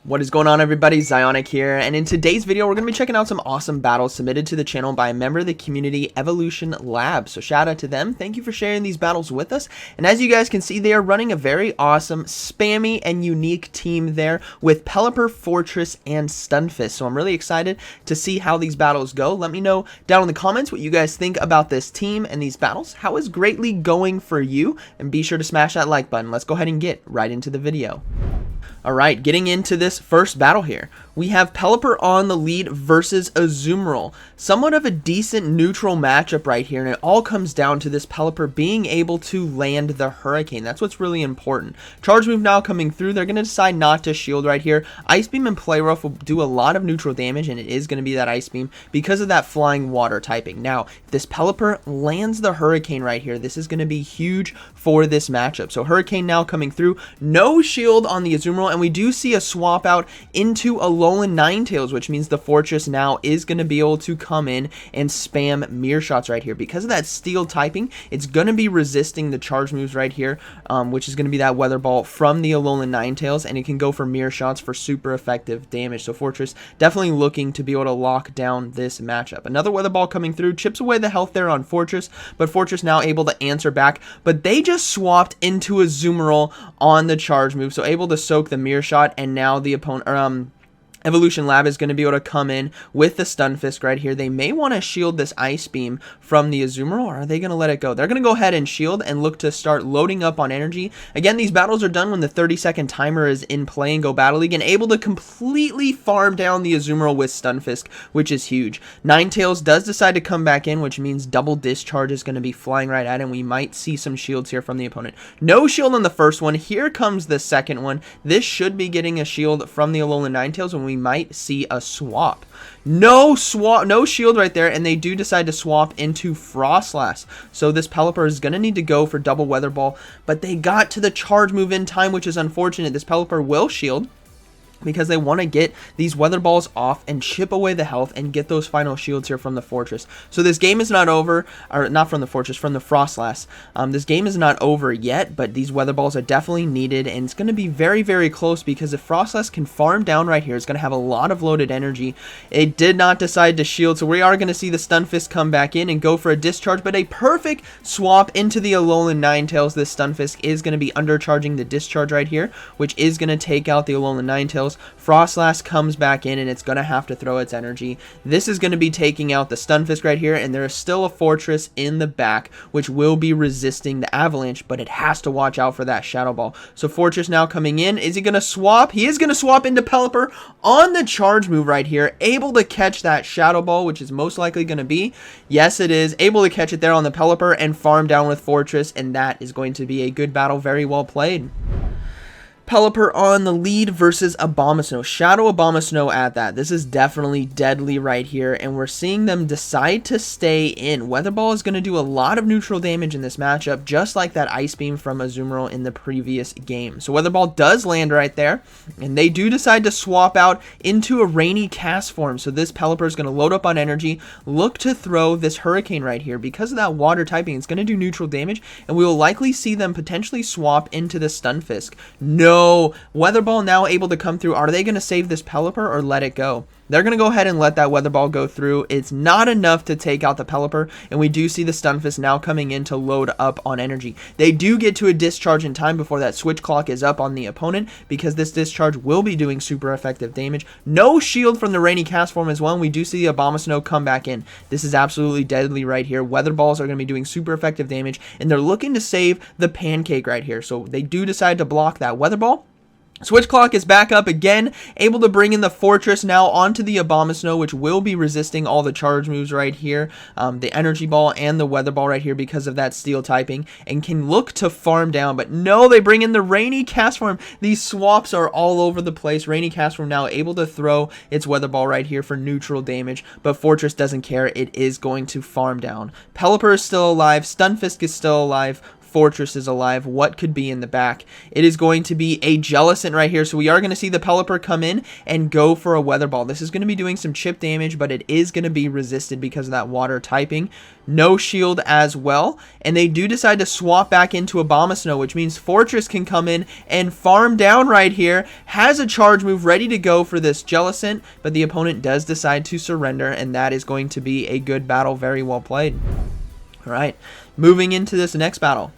What is going on, everybody? ZyoniK here, and in today's video we're going to be checking out some awesome battles submitted to the channel by a member of the community, Evolution Lab. So shout out to them. Thank you for sharing these battles with us. And as you guys can see, they are running a very awesome, spammy, and unique team there with Pelipper, Forretress, and Stunfisk. So I'm really excited to see how these battles go. Let me know down in the comments what you guys think about this team and these battles. How is greatly going for you? And be sure to smash that like button. Let's go ahead and get right into the video. Alright, getting into this first battle here. We have Pelipper on the lead versus Azumarill. Somewhat of a decent neutral matchup right here, and it all comes down to this Pelipper being able to land the Hurricane. That's what's really important. Charge move now coming through. They're going to decide not to shield right here. Ice Beam and Play Rough will do a lot of neutral damage, and it is going to be that Ice Beam because of that flying water typing. Now, if this Pelipper lands the Hurricane right here, this is going to be huge for this matchup. So Hurricane now coming through. No shield on the Azumarill, and we do see a swap out into a Alolan Ninetales, which means the Fortress now is going to be able to come in and spam mirror shots right here. Because of that steel typing, it's going to be resisting the charge moves right here, which is going to be that Weather Ball from the Alolan Ninetales, and it can go for mirror shots for super effective damage. So Fortress definitely looking to be able to lock down this matchup. Another Weather Ball coming through, chips away the health there on Fortress, but Fortress now able to answer back. But they just swapped into a Azumarill on the charge move, so able to soak the mirror shot, and now the opponent, Evolution Lab is going to be able to come in with the Stunfisk right here. They may want to shield this Ice Beam from the Azumarill, or are they going to let it go? They're going to go ahead and shield and look to start loading up on energy. Again, these battles are done when the 30-second timer is in play in Go Battle League, and able to completely farm down the Azumarill with Stunfisk, which is huge. Ninetales does decide to come back in, which means double discharge is going to be flying right at him. We might see some shields here from the opponent. No shield on the first one. Here comes the second one. This should be getting a shield from the Alolan Ninetales, and we might see a swap. No shield right there, and they do decide to swap into Frostlass. So this Pelipper is going to need to go for double Weather Ball, but they got to the charge move in time, which is unfortunate. This Pelipper will shield because they want to get these Weather Balls off and chip away the health and get those final shields here from the Fortress. So this game is not over, or not from the Fortress, from the Frostlass. This game is not over yet, but these Weather Balls are definitely needed, and it's going to be very, very close because if Frostlass can farm down right here, it's going to have a lot of loaded energy. It did not decide to shield, so we are going to see the Stunfisk come back in and go for a discharge, but a perfect swap into the Alolan Ninetales. This Stunfisk is going to be undercharging the discharge right here, which is going to take out the Alolan Ninetales. Frostlass comes back in, and it's going to have to throw its energy. This is going to be taking out the Stunfisk right here, and there is still a Fortress in the back, which will be resisting the Avalanche, but it has to watch out for that Shadow Ball. So Fortress now coming in. Is he going to swap? He is going to swap into Pelipper on the charge move right here, able to catch that Shadow Ball, which is most likely going to be, yes it is, able to catch it there on the Pelipper and farm down with Fortress, and that is going to be a good battle, very well played. Pelipper on the lead versus Abomasnow. Shadow Abomasnow at that. This is definitely deadly right here, and we're seeing them decide to stay in. Weather Ball is going to do a lot of neutral damage in this matchup, just like that Ice Beam from Azumarill in the previous game. So Weather Ball does land right there, and they do decide to swap out into a Rainy Cast form. So this Pelipper is going to load up on energy, look to throw this Hurricane right here. Because of that water typing, it's going to do neutral damage, and we will likely see them potentially swap into the Stunfisk. No. Weather Ball now able to come through. Are they going to save this Pelipper or let it go? They're going to go ahead and let that Weather Ball go through. It's not enough to take out the Pelipper, and we do see the Stunfisk now coming in to load up on energy. They do get to a discharge in time before that switch clock is up on the opponent, because this discharge will be doing super effective damage. No shield from the Rainy Cast form as well, and we do see the Abomasnow come back in. This is absolutely deadly right here. Weather Balls are going to be doing super effective damage, and they're looking to save the Pancake right here. So they do decide to block that Weather Ball. Switch clock is back up again, able to bring in the Fortress now onto the Abomasnow, which will be resisting all the charge moves right here, the Energy Ball and the Weather Ball right here because of that steel typing, and can look to farm down. But no, they bring in the Rainy Cast form. These swaps are all over the place. Rainy Cast form now able to throw its Weather Ball right here for neutral damage, but Fortress doesn't care. It is going to farm down. Pelipper is still alive. Stunfisk is still alive. Forretress is alive. What could be in the back? It is going to be a Jellicent right here. So we are going to see the Pelipper come in and go for a Weather Ball. This is going to be doing some chip damage, but it is going to be resisted because of that water typing. No shield as well, and they do decide to swap back into Abomasnow, which means Forretress can come in and farm down right here. Has a charge move ready to go for this Jellicent, but the opponent does decide to surrender, and that is going to be a good battle. Very well played. All right, moving into this next battle.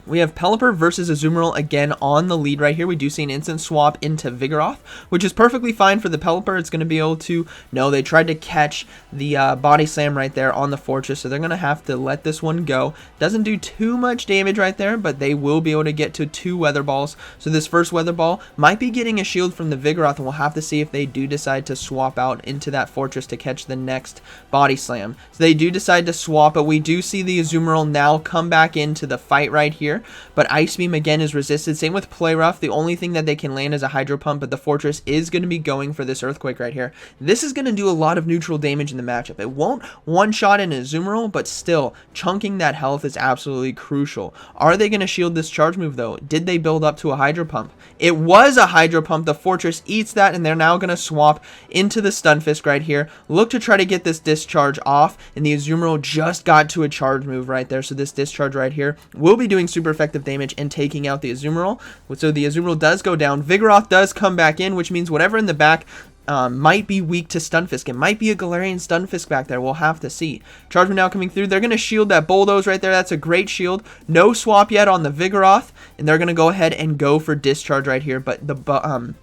We have Pelipper versus Azumarill again on the lead right here. We do see an instant swap into Vigoroth, which is perfectly fine for the Pelipper. It's going to be able to... No, they tried to catch the Body Slam right there on the Forretress, so they're going to have to let this one go. Doesn't do too much damage right there, but they will be able to get to 2 Weather Balls. So this first Weather Ball might be getting a shield from the Vigoroth, and we'll have to see if they do decide to swap out into that Forretress to catch the next Body Slam. So they do decide to swap, but we do see the Azumarill now come back into the fight right here. But Ice Beam again is resisted. Same with Play Rough. The only thing that they can land is a Hydro Pump, but the Forretress is going to be going for this Earthquake right here. This is going to do a lot of neutral damage in the matchup. It won't one-shot in a Azumarill, but still, chunking that health is absolutely crucial. Are they going to shield this charge move, though? Did they build up to a Hydro Pump? It was a Hydro Pump. The Forretress eats that, and they're now going to swap into the Stunfisk right here. Look to try to get this discharge off, and the Azumarill just got to a charge move right there, so this discharge right here will be doing super effective damage and taking out the Azumarill. So the Azumarill does go down. Vigoroth does come back in, which means whatever in the back might be weak to Stunfisk. It might be a Galarian Stunfisk back there. We'll have to see. Chargement now coming through. They're going to shield that Bulldoze right there. That's a great shield. No swap yet on the Vigoroth, and they're going to go ahead and go for Discharge right here, but the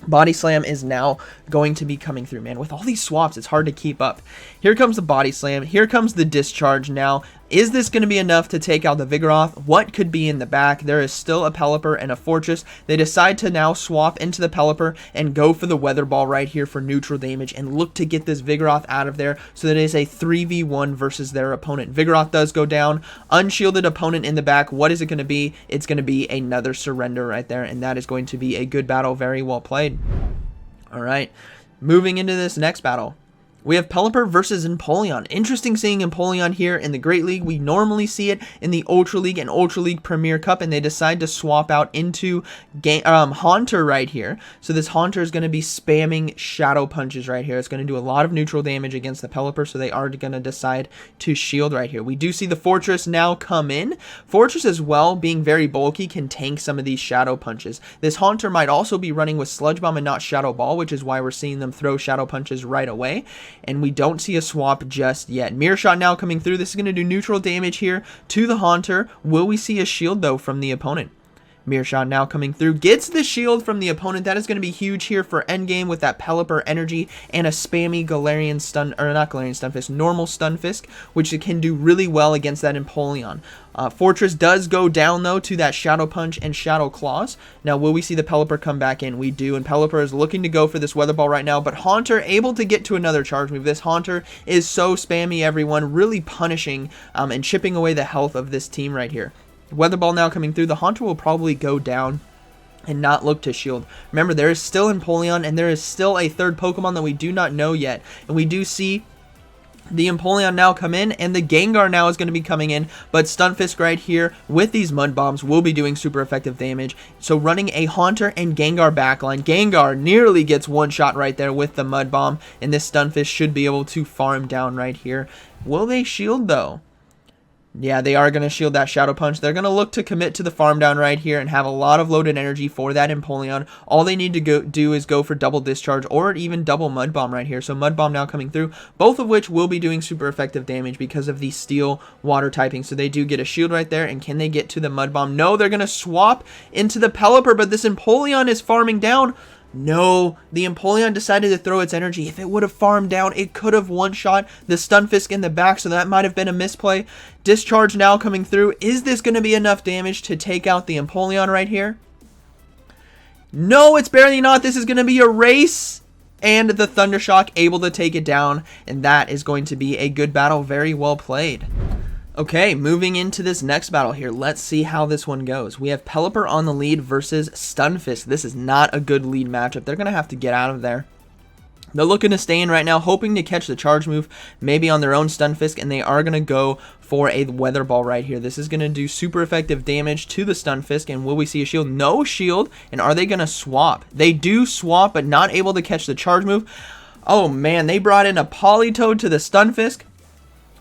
Body Slam is now going to be coming through, man. With all these swaps, it's hard to keep up. Here comes the Body Slam. Here comes the Discharge now. Is this going to be enough to take out the Vigoroth? What could be in the back? There is still a Pelipper and a Forretress. They decide to now swap into the Pelipper and go for the Weather Ball right here for neutral damage and look to get this Vigoroth out of there so that it is a 3v1 versus their opponent. Vigoroth does go down. Unshielded opponent in the back. What is it going to be? It's going to be another surrender right there, and that is going to be a good battle. Very well played. All right, moving into this next battle. We have Pelipper versus Empoleon. Interesting seeing Empoleon here in the Great League. We normally see it in the Ultra League and Ultra League Premier Cup, and they decide to swap out into Haunter right here. So this Haunter is going to be spamming Shadow Punches right here. It's going to do a lot of neutral damage against the Pelipper, so they are going to decide to shield right here. We do see the Forretress now come in. Forretress as well, being very bulky, can tank some of these Shadow Punches. This Haunter might also be running with Sludge Bomb and not Shadow Ball, which is why we're seeing them throw Shadow Punches right away. And we don't see a swap just yet. Mirror Shot now coming through. This is going to do neutral damage here to the Haunter. Will we see a shield, though, from the opponent? Mirror Shot now coming through. Gets the shield from the opponent. That is going to be huge here for endgame with that Pelipper energy and a spammy Galarian Stun, or not Galarian Stunfisk, normal Stunfisk, which it can do really well against that Empoleon. Forretress does go down, though, to that Shadow Punch and Shadow Claws. Now, will we see the Pelipper come back in? We do, and Pelipper is looking to go for this Weather Ball right now, but Haunter able to get to another charge move. This Haunter is so spammy, everyone, really punishing and chipping away the health of this team right here. Weather Ball now coming through. The Haunter will probably go down and not look to shield. Remember, there is still Empoleon, and there is still a third Pokemon that we do not know yet. And we do see the Empoleon now come in, and the Gengar now is going to be coming in, but Stunfisk right here with these Mud Bombs will be doing super effective damage. So running a Haunter and Gengar backline. Gengar nearly gets one shot right there with the Mud Bomb, and this Stunfisk should be able to farm down right here. Will they shield, though? Yeah, they are going to shield that Shadow Punch. They're going to look to commit to the farm down right here and have a lot of loaded energy for that Empoleon. All they need to do is go for double Discharge or even double Mud Bomb right here. So Mud Bomb now coming through, both of which will be doing super effective damage because of the Steel Water typing. So they do get a shield right there, and can they get to the Mud Bomb? No, they're going to swap into the Pelipper, but this Empoleon is farming down. No, the Empoleon decided to throw its energy. If it would have farmed down, it could have one-shot the Stunfisk in the back, so that might have been a misplay. Discharge now coming through. Is this going to be enough damage to take out the Empoleon right here? No, it's barely not. This is going to be a race, and the Thundershock able to take it down, and that is going to be a good battle. Very well played. Okay, moving into this next battle here, let's see how this one goes. We have Pelipper on the lead versus Stunfisk. This is not a good lead matchup. They're going to have to get out of there. They're looking to stay in right now, hoping to catch the charge move, maybe on their own Stunfisk, and they are going to go for a Weather Ball right here. This is going to do super effective damage to the Stunfisk, and will we see a shield? No shield, and are they going to swap? They do swap, but not able to catch the charge move. Oh man, they brought in a Politoed to the Stunfisk.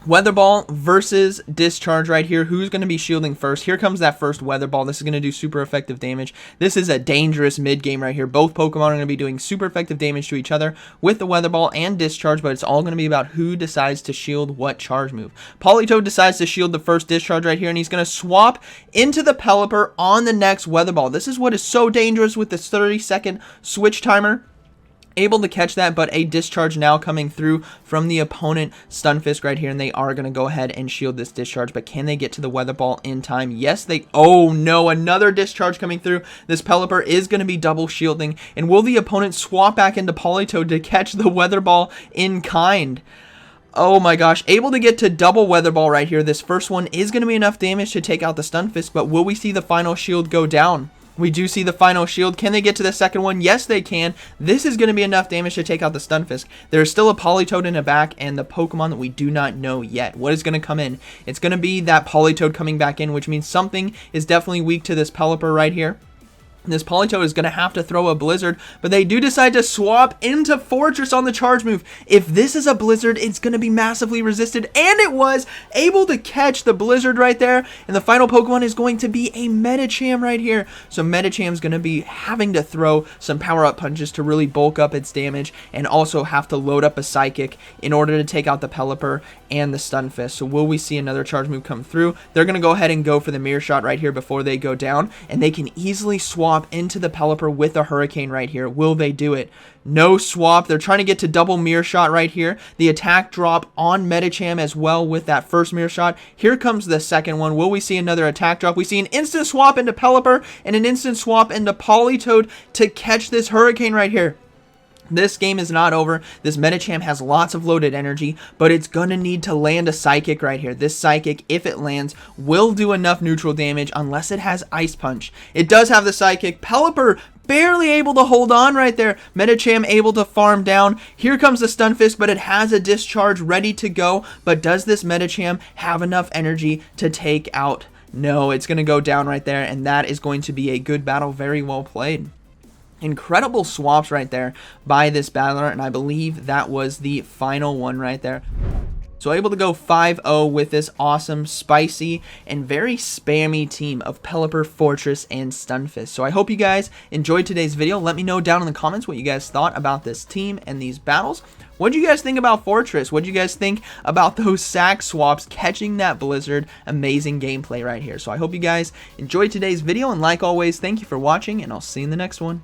Weather Ball versus Discharge right here. Who's going to be shielding first? Here comes that first Weather Ball. This is going to do super effective damage. This is a dangerous mid game right here. Both Pokemon are going to be doing super effective damage to each other with the Weather Ball and Discharge, but it's all going to be about who decides to shield what charge move. Politoed decides to shield the first Discharge right here, and he's going to swap into the Pelipper on the next Weather Ball. This is what is so dangerous with this 30-second switch timer. Able to catch that, but a Discharge now coming through from the opponent Stunfisk right here, and they are going to go ahead and shield this Discharge, but can they get to the Weather Ball in time? Yes, they... Oh no, another Discharge coming through. This Pelipper is going to be double shielding, and will the opponent swap back into Politoed to catch the Weather Ball in kind? Oh my gosh, able to get to double Weather Ball right here. This first one is going to be enough damage to take out the Stunfisk, but will we see the final shield go down? We do see the final shield. Can they get to the second one? Yes, they can. This is going to be enough damage to take out the Stunfisk. There's still a Politoed in the back and the Pokemon that we do not know yet. What is going to come in? It's going to be that Politoed coming back in, which means something is definitely weak to this Pelipper right here. This Politoed is going to have to throw a Blizzard, but they do decide to swap into Forretress on the charge move. If this is a Blizzard, it's going to be massively resisted, and it was able to catch the Blizzard right there, and the final Pokemon is going to be a Medicham right here. So Medicham is going to be having to throw some power-up punches to really bulk up its damage, and also have to load up a Psychic in order to take out the Pelipper and the Stunfisk. So will we see another charge move come through? They're going to go ahead and go for the Mirror Shot right here before they go down, and they can easily swap into the Pelipper with a Hurricane right here. Will they do it? No swap. They're trying to get to double Mirror Shot right here. The attack drop on Medicham as well with that first Mirror Shot. Here comes the second one. Will we see another attack drop? We see an instant swap into Pelipper and an instant swap into Politoed to catch this Hurricane right here. This game is not over. This Medicham has lots of loaded energy, but it's going to need to land a Psychic right here. This Psychic, if it lands, will do enough neutral damage unless it has Ice Punch. It does have the Psychic. Pelipper barely able to hold on right there. Medicham able to farm down. Here comes the Stunfisk, but it has a Discharge ready to go. But does this Medicham have enough energy to take out? No, it's going to go down right there, and that is going to be a good battle. Very well played. Incredible swaps right there by this battler, and I believe that was the final one right there. So able to go 5-0 with this awesome, spicy, and very spammy team of Pelipper, Forretress, and Stunfisk. So I hope you guys enjoyed today's video. Let me know down in the comments what you guys thought about this team and these battles. What do you guys think about Forretress? What do you guys think about those sack swaps catching that Blizzard? Amazing gameplay right here. So I hope you guys enjoyed today's video, and like always, thank you for watching, and I'll see you in the next one.